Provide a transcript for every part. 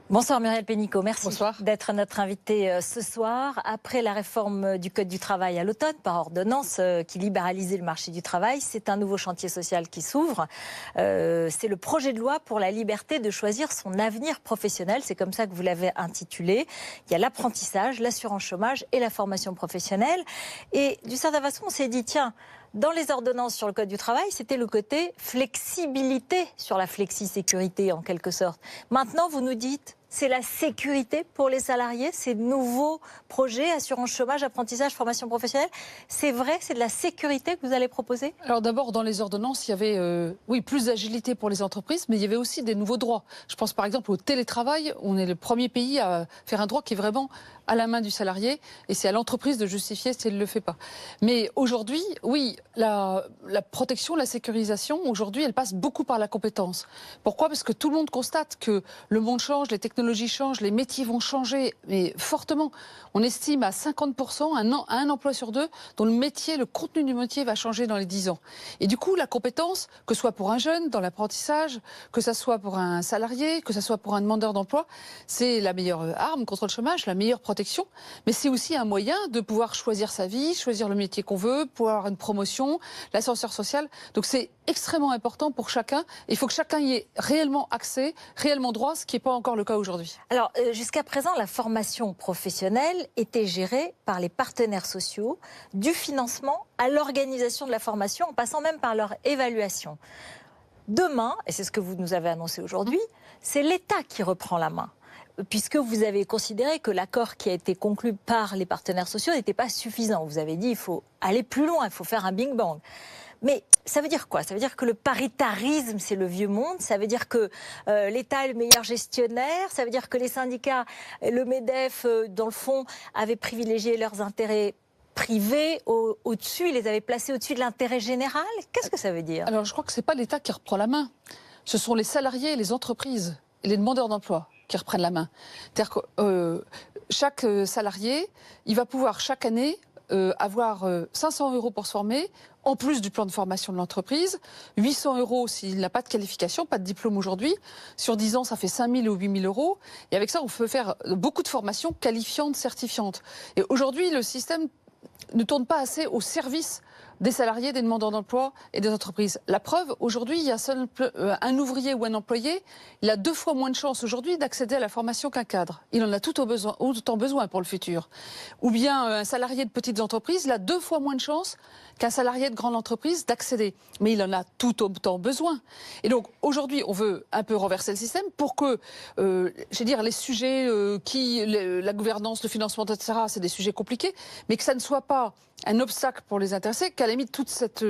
Bonsoir Muriel Pénicaud, merci Bonsoir. d'être notre invitée ce soir. Après la réforme du Code du travail à l'automne par ordonnance qui libéralisait le marché du travail, c'est un nouveau chantier social qui s'ouvre. C'est le projet de loi pour la liberté de choisir son avenir professionnel, c'est comme ça que vous l'avez intitulé. Il y a l'apprentissage, l'assurance chômage et la formation professionnelle. Et d'une certaine façon, on s'est dit, tiens, dans les ordonnances sur le Code du travail, c'était le côté flexibilité sur la flexi-sécurité en quelque sorte. Maintenant, vous nous dites, c'est la sécurité pour les salariés, ces nouveaux projets, assurance chômage, apprentissage, formation professionnelle. C'est vrai, c'est de la sécurité que vous allez proposer ? Alors d'abord, dans les ordonnances, il y avait plus d'agilité pour les entreprises, mais il y avait aussi des nouveaux droits. Je pense par exemple au télétravail. On est le premier pays à faire un droit qui est vraiment à la main du salarié, et c'est à l'entreprise de justifier si elle ne le fait pas. Mais aujourd'hui, oui, la protection, la sécurisation, aujourd'hui, elle passe beaucoup par la compétence. Pourquoi ? Parce que tout le monde constate que le monde change, les technologies changent, les métiers vont changer, mais fortement. On estime à 50% un emploi sur deux dont le métier, le contenu du métier va changer dans les 10 ans. Et du coup, la compétence, que ce soit pour un jeune dans l'apprentissage, que ce soit pour un salarié, que ce soit pour un demandeur d'emploi, c'est la meilleure arme contre le chômage, la meilleure protection. Mais c'est aussi un moyen de pouvoir choisir sa vie, choisir le métier qu'on veut, pouvoir avoir une promotion, l'ascenseur social. Donc c'est extrêmement important pour chacun. Il faut que chacun y ait réellement accès, réellement droit, ce qui n'est pas encore le cas aujourd'hui. Alors, jusqu'à présent, la formation professionnelle était gérée par les partenaires sociaux, du financement à l'organisation de la formation, en passant même par leur évaluation. Demain, et c'est ce que vous nous avez annoncé aujourd'hui, c'est l'État qui reprend la main. Puisque vous avez considéré que l'accord qui a été conclu par les partenaires sociaux n'était pas suffisant. Vous avez dit qu'il faut aller plus loin, il faut faire un bing bang. Mais ça veut dire quoi ? Ça veut dire que le paritarisme, c'est le vieux monde. Ça veut dire que l'État est le meilleur gestionnaire. Ça veut dire que les syndicats, le MEDEF, dans le fond, avaient privilégié leurs intérêts privés au-dessus. Ils les avaient placés au-dessus de l'intérêt général. Qu'est-ce que ça veut dire ? Alors je crois que ce n'est pas l'État qui reprend la main. Ce sont les salariés et les entreprises et les demandeurs d'emploi qui reprennent la main. C'est-à-dire que chaque salarié, il va pouvoir chaque année avoir 500 € pour se former, en plus du plan de formation de l'entreprise, 800 € s'il n'a pas de qualification, pas de diplôme aujourd'hui. Sur 10 ans, ça fait 5 000 ou 8 000 €. Et avec ça, on peut faire beaucoup de formations qualifiantes, certifiantes. Et aujourd'hui, le système ne tourne pas assez au service des salariés, des demandeurs d'emploi et des entreprises. La preuve, aujourd'hui, il y a seul un ouvrier ou un employé, il a 2 fois moins de chances aujourd'hui d'accéder à la formation qu'un cadre. Il en a autant besoin pour le futur. Ou bien un salarié de petites entreprises, il a 2 fois moins de chances qu'un salarié de grande entreprise d'accéder. Mais il en a tout autant besoin. Et donc, aujourd'hui, on veut un peu renverser le système pour que, les sujets la gouvernance, le financement, etc., c'est des sujets compliqués, mais que ça ne soit pas un obstacle pour les intéressés, qu'à la limite toute cette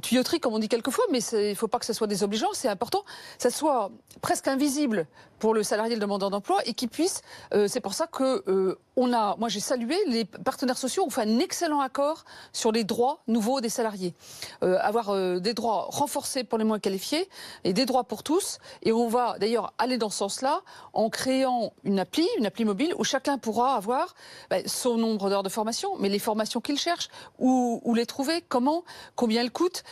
tuyauterie, comme on dit quelquefois, mais il ne faut pas que ce soit désobligeant, c'est important, que ça soit presque invisible pour le salarié, le demandeur d'emploi, et qu'il puisse, c'est pour ça que moi j'ai salué, les partenaires sociaux ont fait un excellent accord sur les droits nouveaux des salariés. Avoir des droits renforcés pour les moins qualifiés et des droits pour tous, et on va d'ailleurs aller dans ce sens-là en créant une appli mobile où chacun pourra avoir son nombre d'heures de formation, mais les formations qu'il cherche, où les trouver, comment, combien elles coûtent,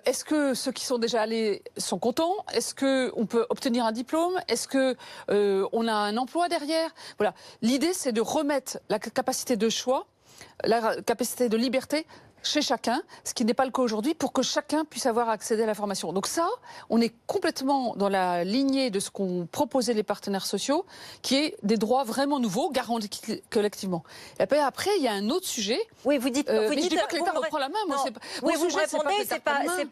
est-ce que ceux qui sont déjà allés sont contents, est-ce qu'on peut obtenir un diplôme, est-ce qu'on a un emploi derrière. Voilà. L'idée, c'est de remettre la capacité de choix, la capacité de liberté chez chacun, ce qui n'est pas le cas aujourd'hui, pour que chacun puisse avoir accédé à la formation. Donc ça, on est complètement dans la lignée de ce qu'ont proposé les partenaires sociaux, qui est des droits vraiment nouveaux, garantis collectivement. Et après, il y a un autre sujet. Oui, vous dites. Je dis pas que l'État reprend la main. Moi, non. c'est pas. Oui, vous sujet, répondez,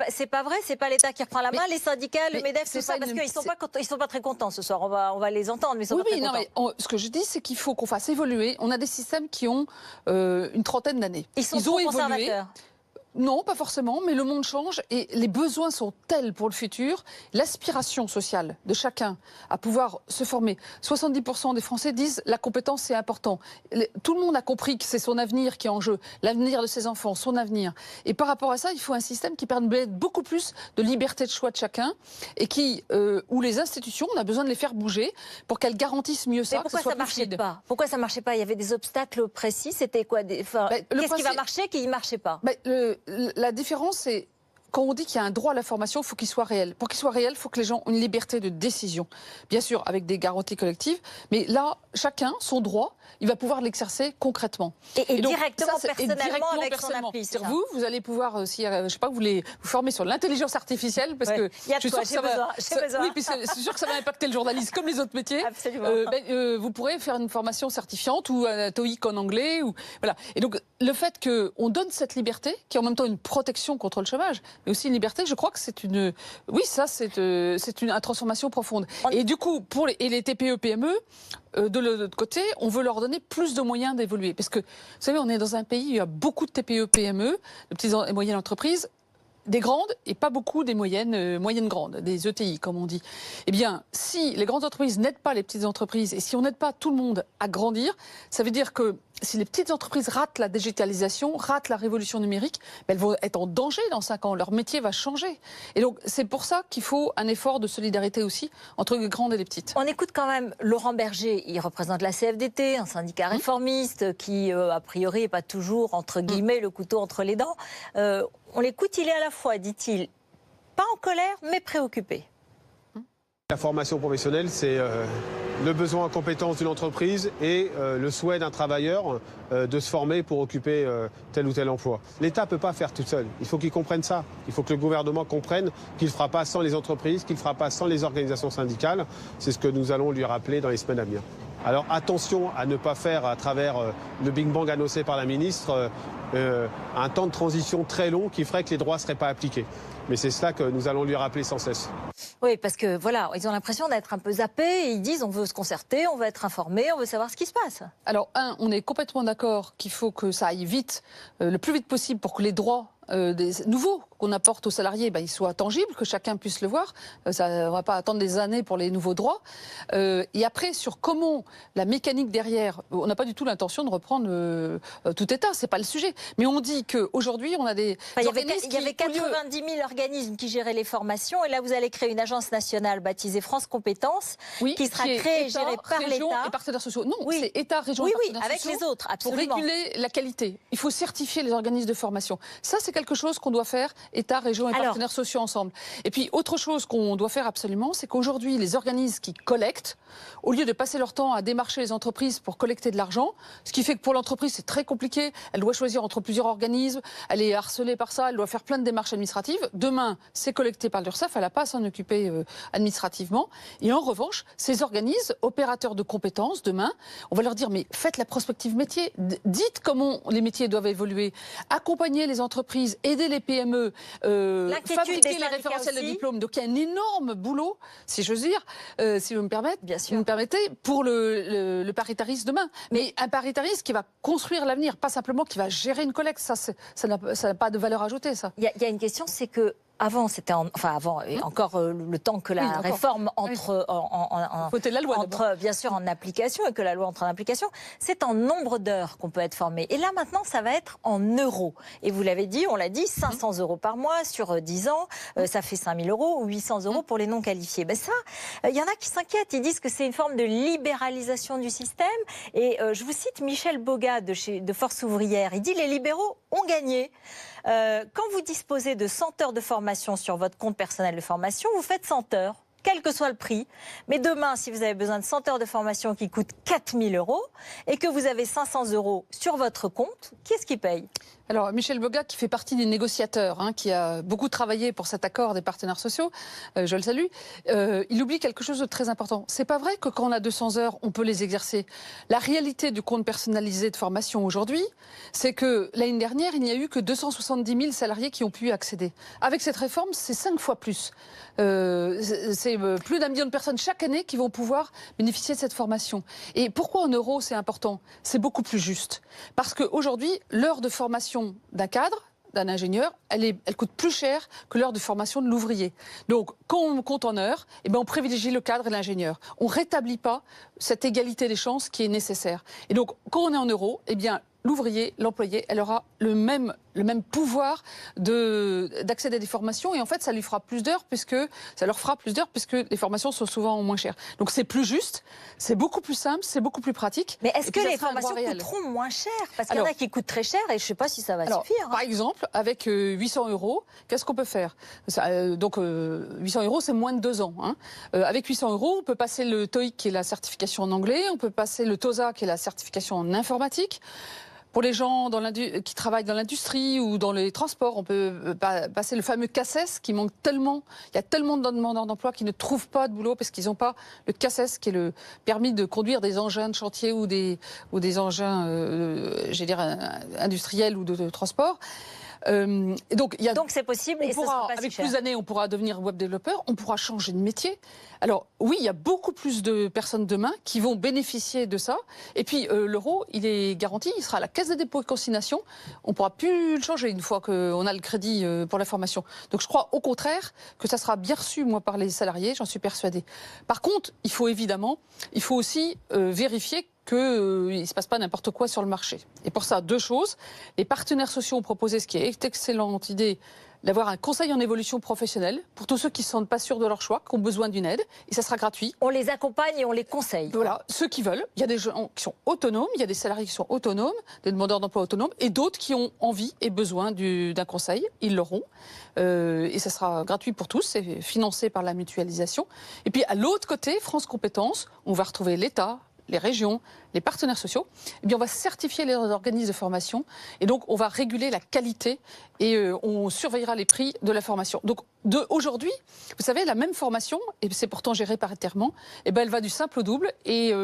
c'est pas vrai, c'est pas l'État qui reprend la main. Les syndicats, le MEDEF, tout ça, parce qu'ils sont pas très contents ce soir. On va les entendre, mais ils sont pas très contents. Mais ce que je dis, c'est qu'il faut qu'on fasse évoluer. On a des systèmes qui ont une trentaine d'années. Ils ont évolué. Non, pas forcément, mais le monde change et les besoins sont tels pour le futur. L'aspiration sociale de chacun à pouvoir se former. 70% des Français disent la compétence c'est important. Tout le monde a compris que c'est son avenir qui est en jeu, l'avenir de ses enfants, son avenir. Et par rapport à ça, il faut un système qui permette beaucoup plus de liberté de choix de chacun et où les institutions, on a besoin de les faire bouger pour qu'elles garantissent mieux ça. Mais pourquoi ça marchait pas ? Pourquoi ça marchait pas ? Il y avait des obstacles précis. C'était quoi ? Qu'est-ce qui va marcher qui ne marchait pas ? La différence, c'est quand on dit qu'il y a un droit à la formation, il faut qu'il soit réel. Pour qu'il soit réel, il faut que les gens aient une liberté de décision. Bien sûr, avec des garanties collectives, mais là, chacun, son droit, il va pouvoir l'exercer concrètement. Et donc, directement, personnellement, avec son appli. Vous allez pouvoir, si, je sais pas, vous voulez vous former sur l'intelligence artificielle, parce que je suis sûre que besoin. Oui, puis c'est sûr que ça va impacter le journalisme, comme les autres métiers. Absolument. Vous pourrez faire une formation certifiante ou un TOEIC en anglais. Voilà. Et donc, le fait qu'on donne cette liberté, qui est en même temps une protection contre le chômage, mais aussi une liberté, je crois que c'est une... Oui, ça, c'est une transformation profonde. Et du coup, pour les TPE-PME, de l'autre côté, on veut leur donner plus de moyens d'évoluer. Parce que, vous savez, on est dans un pays où il y a beaucoup de TPE-PME, de petites et moyennes entreprises, des grandes et pas beaucoup des moyennes grandes, des ETI comme on dit. Eh bien, si les grandes entreprises n'aident pas les petites entreprises et si on n'aide pas tout le monde à grandir, ça veut dire que si les petites entreprises ratent la digitalisation, ratent la révolution numérique, elles vont être en danger dans 5 ans. Leur métier va changer. Et donc, c'est pour ça qu'il faut un effort de solidarité aussi entre les grandes et les petites. On écoute quand même Laurent Berger. Il représente la CFDT, un syndicat réformiste qui, a priori, n'est pas toujours, entre guillemets, le couteau entre les dents. On l'écoute, il est à la fois, dit-il, pas en colère, mais préoccupé. La formation professionnelle, c'est le besoin en compétences d'une entreprise et le souhait d'un travailleur de se former pour occuper tel ou tel emploi. L'État ne peut pas faire tout seul. Il faut qu'il comprenne ça. Il faut que le gouvernement comprenne qu'il ne fera pas sans les entreprises, qu'il ne fera pas sans les organisations syndicales. C'est ce que nous allons lui rappeler dans les semaines à venir. Alors attention à ne pas faire, à travers le Big Bang annoncé par la ministre, un temps de transition très long qui ferait que les droits ne seraient pas appliqués. Mais c'est cela que nous allons lui rappeler sans cesse. Oui, parce que voilà, ils ont l'impression d'être un peu zappés et ils disent on veut se concerter, on veut être informé, on veut savoir ce qui se passe. Alors, on est complètement d'accord qu'il faut que ça aille vite, le plus vite possible pour que les droits des nouveaux qu'on apporte aux salariés, ils soient tangibles, que chacun puisse le voir. On ne va pas attendre des années pour les nouveaux droits. Et après, sur comment la mécanique derrière, on n'a pas du tout l'intention de reprendre tout État, c'est pas le sujet. Mais on dit qu'aujourd'hui, on a des organismes il y avait 90 000 organismes qui géraient les formations, et là, vous allez créer une agence nationale baptisée France Compétences, qui sera créée et gérée par l'État. Et partenaires sociaux. Non, c'est État, région et partenaires avec sociaux. les autres, absolument. Pour réguler la qualité. Il faut certifier les organismes de formation. Ça, c'est quelque chose qu'on doit faire, État, région et partenaires sociaux ensemble. Et puis, autre chose qu'on doit faire absolument, c'est qu'aujourd'hui, les organismes qui collectent, au lieu de passer leur temps à démarcher les entreprises pour collecter de l'argent, ce qui fait que pour l'entreprise, c'est très compliqué, elle doit choisir entre plusieurs organismes, elle est harcelée par ça, elle doit faire plein de démarches administratives. Demain, c'est collecté par l'URSSAF, elle n'a pas à s'en occuper administrativement. Et en revanche, ces organismes, opérateurs de compétences, demain, on va leur dire, mais faites la prospective métier, dites comment les métiers doivent évoluer, accompagnez les entreprises, aider les PME, fabriquer les référentiels de diplôme. Donc il y a un énorme boulot, si j'ose dire, si vous me permettez, bien sûr. Vous me permettez, pour le paritarisme demain. Mais un paritarisme qui va construire l'avenir, pas simplement qui va gérer une collecte. Ça n'a pas de valeur ajoutée, ça. Il y a une question, c'est que avant, c'était avant, et encore le temps que la réforme entre la loi, bien sûr en application et que la loi entre en application, c'est en nombre d'heures qu'on peut être formé. Et là maintenant, ça va être en euros. Et vous l'avez dit, on l'a dit, 500 € par mois sur 10 ans, ça fait 5 000 € ou 800 € pour les non qualifiés. Ben ça, il y en a qui s'inquiètent, ils disent que c'est une forme de libéralisation du système. Et je vous cite Michel Boga de Force Ouvrière, il dit les libéraux ont gagné. Quand vous disposez de 100 heures de formation sur votre compte personnel de formation, vous faites 100 heures, quel que soit le prix. Mais demain, si vous avez besoin de 100 heures de formation qui coûtent 4 000 € et que vous avez 500 € sur votre compte, qui est-ce qui paye ? Alors, Michel Boga, qui fait partie des négociateurs, qui a beaucoup travaillé pour cet accord des partenaires sociaux, je le salue, il oublie quelque chose de très important. C'est pas vrai que quand on a 200 heures, on peut les exercer. La réalité du compte personnalisé de formation aujourd'hui, c'est que l'année dernière, il n'y a eu que 270 000 salariés qui ont pu y accéder. Avec cette réforme, c'est 5 fois plus. C'est plus d'1 million de personnes chaque année qui vont pouvoir bénéficier de cette formation. Et pourquoi en euros c'est important ? C'est beaucoup plus juste. Parce qu'aujourd'hui, l'heure de formation d'un cadre, d'un ingénieur, elle coûte plus cher que l'heure de formation de l'ouvrier. Donc, quand on compte en heures, on privilégie le cadre et l'ingénieur. On ne rétablit pas cette égalité des chances qui est nécessaire. Et donc, quand on est en euros, l'ouvrier, l'employé, elle aura le même le même pouvoir d'accéder à des formations. Et en fait, ça leur fera plus d'heures puisque les formations sont souvent moins chères. Donc c'est plus juste, c'est beaucoup plus simple, c'est beaucoup plus pratique. Mais est-ce que les formations coûteront moins cher? Parce qu'il y en a qui coûtent très cher et je ne sais pas si ça va suffire. Par exemple, avec 800 €, qu'est-ce qu'on peut faire? 800 €, c'est moins de 2 ans. Hein. Avec 800 €, on peut passer le TOEIC, qui est la certification en anglais, on peut passer le TOSA, qui est la certification en informatique. Pour les gens qui travaillent dans l'industrie ou dans les transports, on peut passer le fameux CACES qui manque tellement. Il y a tellement de demandeurs d'emploi qui ne trouvent pas de boulot parce qu'ils n'ont pas le CACES, qui est le permis de conduire des engins de chantier ou des engins, industriels ou de transport. Donc c'est possible et avec plus d'années, on pourra devenir web développeur, on pourra changer de métier. Alors oui, il y a beaucoup plus de personnes demain qui vont bénéficier de ça. Et puis l'euro, il est garanti, il sera à la Caisse des dépôts et consignations. On ne pourra plus le changer une fois qu'on a le crédit pour la formation. Donc je crois au contraire que ça sera bien reçu, moi, par les salariés, j'en suis persuadée. Par contre, il faut aussi vérifier qu'il ne se passe pas n'importe quoi sur le marché. Et pour ça, 2 choses. Les partenaires sociaux ont proposé, ce qui est une excellente idée, d'avoir un conseil en évolution professionnelle pour tous ceux qui ne se sentent pas sûrs de leur choix, qui ont besoin d'une aide, et ça sera gratuit. On les accompagne et on les conseille. Voilà, ceux qui veulent. Il y a des gens qui sont autonomes, il y a des salariés qui sont autonomes, des demandeurs d'emploi autonomes, et d'autres qui ont envie et besoin d'un conseil. Ils l'auront. Et ça sera gratuit pour tous, c'est financé par la mutualisation. Et puis à l'autre côté, France Compétences, on va retrouver l'État, les régions, les partenaires sociaux, eh bien on va certifier les organismes de formation et donc on va réguler la qualité et on surveillera les prix de la formation. Donc aujourd'hui, vous savez, la même formation, et c'est pourtant géré paritairement, eh ben elle va du simple au double et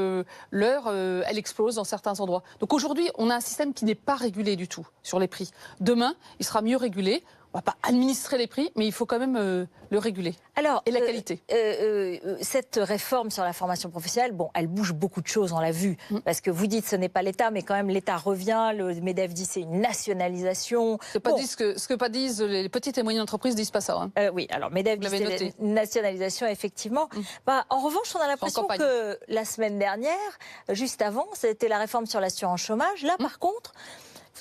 l'heure, elle explose dans certains endroits. Donc aujourd'hui, on a un système qui n'est pas régulé du tout sur les prix. Demain, il sera mieux régulé. On ne va pas administrer les prix, mais il faut quand même le réguler. Alors, et la qualité. Cette réforme sur la formation professionnelle, elle bouge beaucoup de choses, on l'a vu. Parce que vous dites ce n'est pas l'État, mais quand même l'État revient. Le MEDEF dit c'est une nationalisation. Ce que pas disent les petites et moyennes entreprises, disent pas ça. Hein. Oui, alors MEDEF dit c'est une nationalisation, effectivement. En revanche, on a l'impression que la semaine dernière, juste avant, c'était la réforme sur l'assurance chômage. Là, par contre,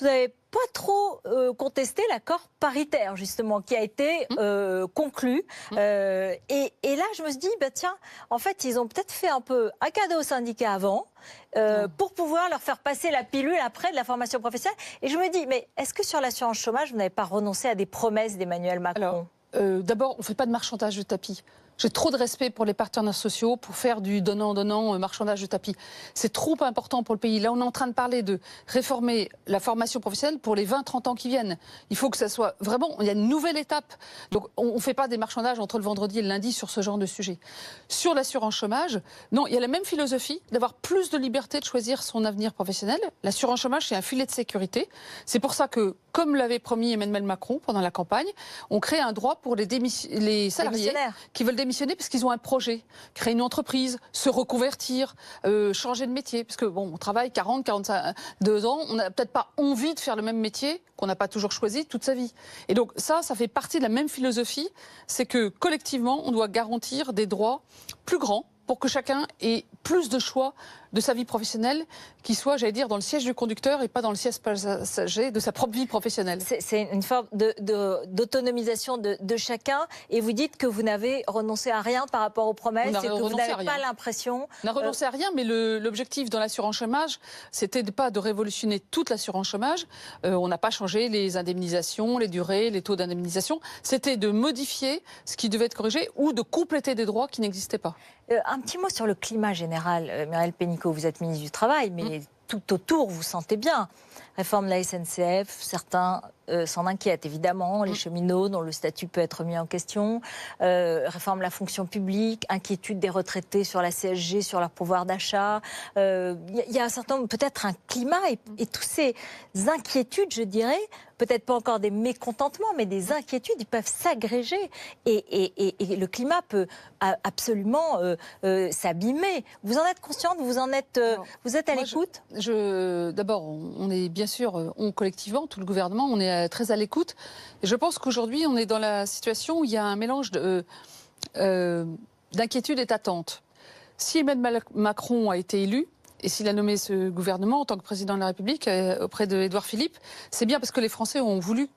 vous n'avez pas trop contesté l'accord paritaire, justement, qui a été conclu. Et là, je me suis dit, tiens, en fait, ils ont peut-être fait un peu un cadeau aux syndicats avant, pour pouvoir leur faire passer la pilule après de la formation professionnelle. Et je me dis, mais est-ce que sur l'assurance chômage, vous n'avez pas renoncé à des promesses d'Emmanuel Macron? D'abord, on ne fait pas de marchandage de tapis. J'ai trop de respect pour les partenaires sociaux pour faire du donnant-donnant, marchandage de tapis. C'est trop important pour le pays. Là, on est en train de parler de réformer la formation professionnelle pour les 20-30 ans qui viennent. Il faut que ça soit vraiment... Il y a une nouvelle étape. Donc, on ne fait pas des marchandages entre le vendredi et le lundi sur ce genre de sujet. Sur l'assurance chômage, non, il y a la même philosophie d'avoir plus de liberté de choisir son avenir professionnel. L'assurance chômage, c'est un filet de sécurité. C'est pour ça que, comme l'avait promis Emmanuel Macron pendant la campagne, on crée un droit pour les salariés qui veulent démissionner parce qu'ils ont un projet, créer une entreprise, se reconvertir, changer de métier. Parce que on travaille 40, 42 ans, on n'a peut-être pas envie de faire le même métier qu'on n'a pas toujours choisi toute sa vie. Et donc ça fait partie de la même philosophie, c'est que collectivement, on doit garantir des droits plus grands pour que chacun ait plus de choix de sa vie professionnelle, qui soit, j'allais dire, dans le siège du conducteur et pas dans le siège passager de sa propre vie professionnelle. C'est une forme d'autonomisation de chacun. Et vous dites que vous n'avez renoncé à rien par rapport aux promesses et que vous n'avez pas l'impression... On n'a renoncé à rien, mais l'objectif dans l'assurance chômage, c'était pas de révolutionner toute l'assurance chômage. On n'a pas changé les indemnisations, les durées, les taux d'indemnisation. C'était de modifier ce qui devait être corrigé ou de compléter des droits qui n'existaient pas. Un petit mot sur le climat général. Muriel Pénicaud, vous êtes ministre du Travail, mais tout autour, vous sentez bien. Réforme de la SNCF, certains s'en inquiètent, évidemment. Les cheminots, dont le statut peut être mis en question. Réforme de la fonction publique, inquiétude des retraités sur la CSG, sur leur pouvoir d'achat. Il y a un certain, peut-être un climat et toutes ces inquiétudes, je dirais, peut-être pas encore des mécontentements, mais des inquiétudes, ils peuvent s'agréger. Et le climat peut absolument s'abîmer. Vous en êtes consciente? Vous êtes à l'écoute? D'abord, on est bien sûr, collectivement, tout le gouvernement, on est très à l'écoute. Et je pense qu'aujourd'hui, on est dans la situation où il y a un mélange d'inquiétude et d'attente. Si Emmanuel Macron a été élu, et s'il a nommé ce gouvernement en tant que président de la République auprès d'Édouard Philippe, c'est bien parce que les Français ont voulu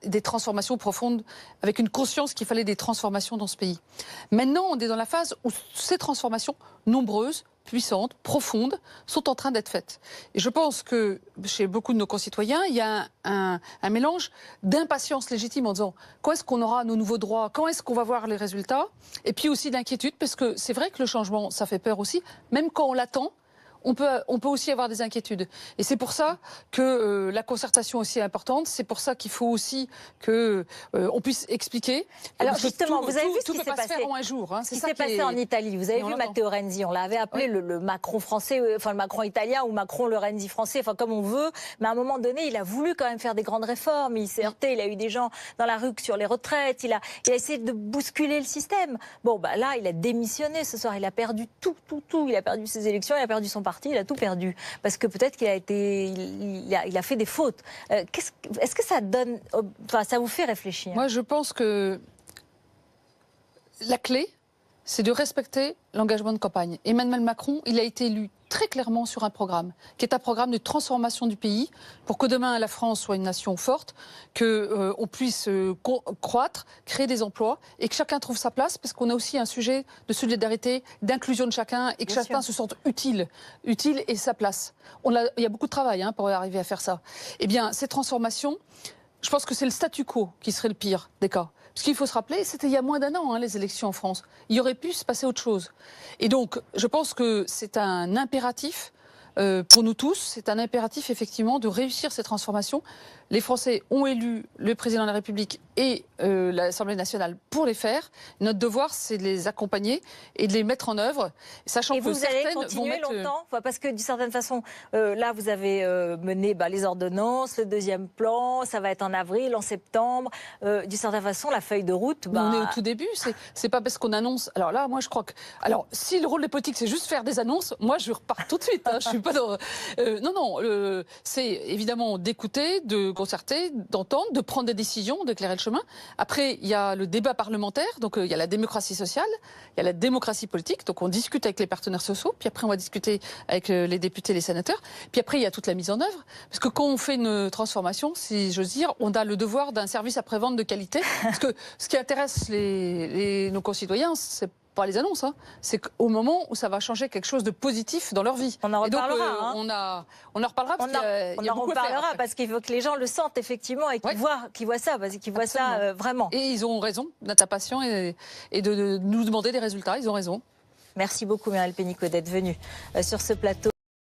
des transformations profondes, avec une conscience qu'il fallait des transformations dans ce pays. Maintenant, on est dans la phase où ces transformations nombreuses, puissantes, profondes, sont en train d'être faites. Et je pense que chez beaucoup de nos concitoyens, il y a un mélange d'impatience légitime en disant quand est-ce qu'on aura nos nouveaux droits, quand est-ce qu'on va voir les résultats, et puis aussi d'inquiétude, parce que c'est vrai que le changement, ça fait peur aussi, même quand on l'attend. On peut aussi avoir des inquiétudes. Et c'est pour ça que la concertation aussi est importante. C'est pour ça qu'il faut aussi qu'on puisse expliquer. Alors justement, vous avez vu ce qui s'est passé passé en un jour. Ce qui s'est passé en Italie. Vous avez vu Matteo Renzi. On l'avait appelé le Macron français, enfin le Macron italien ou Macron le Renzi français, enfin comme on veut. Mais à un moment donné, il a voulu quand même faire des grandes réformes. Il s'est heurté. Il a eu des gens dans la rue sur les retraites. Il a essayé de bousculer le système. Bon, bah là, il a démissionné ce soir. Il a perdu tout. Il a perdu ses élections. Il a perdu son parti, il a tout perdu. Parce que peut-être qu'il il a fait des fautes. Est-ce que ça donne... Enfin, ça vous fait réfléchir? Moi, je pense que la clé, c'est de respecter l'engagement de campagne. Emmanuel Macron, il a été élu très clairement sur un programme, qui est un programme de transformation du pays, pour que demain la France soit une nation forte, qu'on puisse croître, créer des emplois, et que chacun trouve sa place, parce qu'on a aussi un sujet de solidarité, d'inclusion de chacun, et que chacun se sente utile et sa place. Il y a beaucoup de travail pour arriver à faire ça. Eh bien, ces transformations, je pense que c'est le statu quo qui serait le pire des cas. Parce qu'il faut se rappeler, c'était il y a moins d'un an, les élections en France. Il y aurait pu se passer autre chose. Et donc, je pense que c'est un impératif pour nous tous. C'est un impératif, effectivement, de réussir ces transformations. Les Français ont élu le président de la République et l'Assemblée nationale pour les faire. Notre devoir, c'est de les accompagner et de les mettre en œuvre, sachant que vous allez continuer longtemps, parce que d'une certaine façon, là, vous avez mené les ordonnances, le deuxième plan, ça va être en avril, en septembre. D'une certaine façon, la feuille de route... On est au tout début, c'est pas parce qu'on annonce... Alors là, moi, je crois que... Alors, si le rôle des politiques, c'est juste faire des annonces, moi, je repars tout de suite. Je suis pas dans... non, c'est évidemment d'écouter, de concerter, d'entendre, de prendre des décisions, d'éclairer le chemin. Après, il y a le débat parlementaire, donc il y a la démocratie sociale, il y a la démocratie politique, donc on discute avec les partenaires sociaux, puis après on va discuter avec les députés, les sénateurs, puis après il y a toute la mise en œuvre, parce que quand on fait une transformation, si j'ose dire, on a le devoir d'un service après-vente de qualité, parce que ce qui intéresse nos concitoyens, c'est pas les annonces, c'est qu'au moment où ça va changer quelque chose de positif dans leur vie. On en reparlera. On en reparlera parce qu'il y a beaucoup à faire, parce qu'il faut que les gens le sentent effectivement et qu'ils voient ça, parce qu'ils voient ça vraiment. Et ils ont raison d'être impatients et de nous demander des résultats. Ils ont raison. Merci beaucoup, Muriel Pénicaud, d'être venue sur ce plateau.